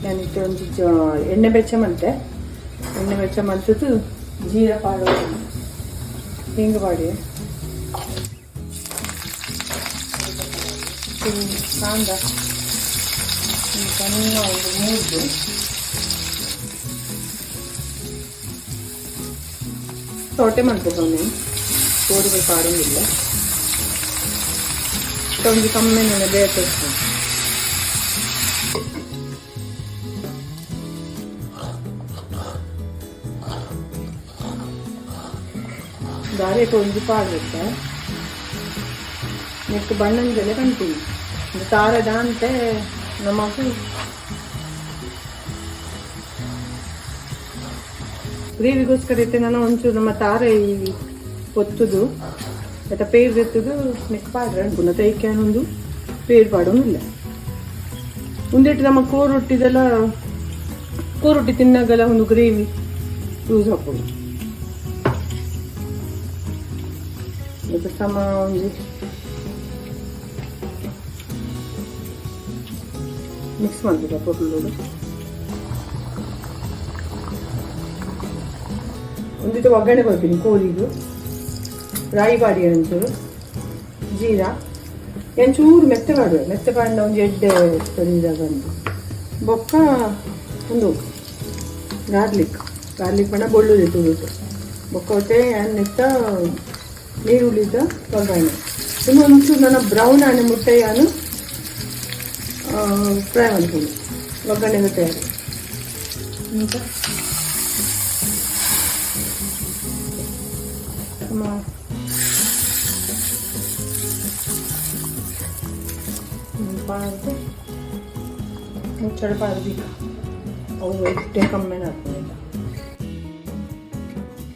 ಏನಿಟ್ಟು ಒಂದು ಎಣ್ಣೆ ಬೆಚ್ಚ ಮಂತೆ ಎಣ್ಣೆ ಬೆಚ್ಚ ಮಂತದ್ದು ಜೀರ ಪಾಡು ಹಿಂಗೆ ಪಾಡಿ ಕಾಂದ ಸಣ್ಣ ಒಂದು ಮೂರ್ದು ತೋಟೆ ಮಾಡ್ಬೇಕು ಕೋಡಿಗೆ ಪಾಡಂಗಿಲ್ಲ ಒಂದು ಕಮ್ಮಿ ನೆನೆ ಬೇಕಷ್ಟು ದಾರಿಯಕ್ಕೆ ಒಂದು ಪಾಡುತ್ತೆ ನೆಕ್ಸ್ಟ್ ಬಣ್ಣಂದೆಲ್ಲ ಕಂತೀನಿ ತಾರದ ಅಂತೆ ನಮಗೂ ಗ್ರೇವಿಗೋಸ್ಕರ ಇತ್ತೆ ನಾನು ಒಂಚೂರು ನಮ್ಮ ತಾರೆ ಒತ್ತುದು ಅಥವಾ ಪೇರ್ ಎತ್ತುದು ನೆಕ್ ಪಾಡ್ರೆ ಅನ್ಕೊಂಡ ತೈಕೆ ಒಂದು ಪೇರ್ ಪಾಡೋನಿಲ್ಲ ಒಂದಿಟ್ಟು ನಮ್ಮ ಕೋರೊಟ್ಟಿ ತಿನ್ನಾಗಲ್ಲ ಒಂದು ಗ್ರೇವಿ ಯೂಸ್ ಹಾಕೋದು ಮತ್ತು ಸಮ ಒಂದು ಮಿಕ್ಸ್ ಮಾಡ್ಬೇಕು ಕೊಟ್ಟಲು ಒಂದಿಟ್ಟು ಒಗ್ಗರಣೆ ಕೊಡ್ತೀನಿ ಕೋಳಿದು ರಾಯಿ ಬಾಡಿ ಒಂಚೂರು ಜೀರಾ ಒಂಚೂರು ಮೆತ್ತೆ ಪಾಡಿನ ಒಂದು ಎಡ್ಡೆ ತೊಳಿದಾಗ ಒಂದು ಬೊಕ್ಕ ಒಂದು ಗಾರ್ಲಿಕ್ ಬಣ್ಣ ಬೆಳ್ಳುಳ್ಳಿ ತುಳಿದು ಬೊಕ್ಕ ಹೊಟ್ಟೆ ಎಣ್ಣೆತ್ತ ನೀರುಳ್ಳಿದ ಒಗ್ಗರಣೆ ಇನ್ನು ಒಂಚೂರು ನನ್ನ ಬ್ರೌನ್ ಆನೆ ಮುಟ್ಟೆಯನ್ನು ಫ್ರೈ ಮಾಡ್ತೀನಿ ಒಗ್ಗರಣೆ ತಯಾರಿ ಪಾಡ್ದು ಮುಚ್ಚಳ ಪಾಡ್ದು ಅವು ಎಷ್ಟೇ ಕಮ್ಮಿನ ಹಾಕ್ತೀನಿ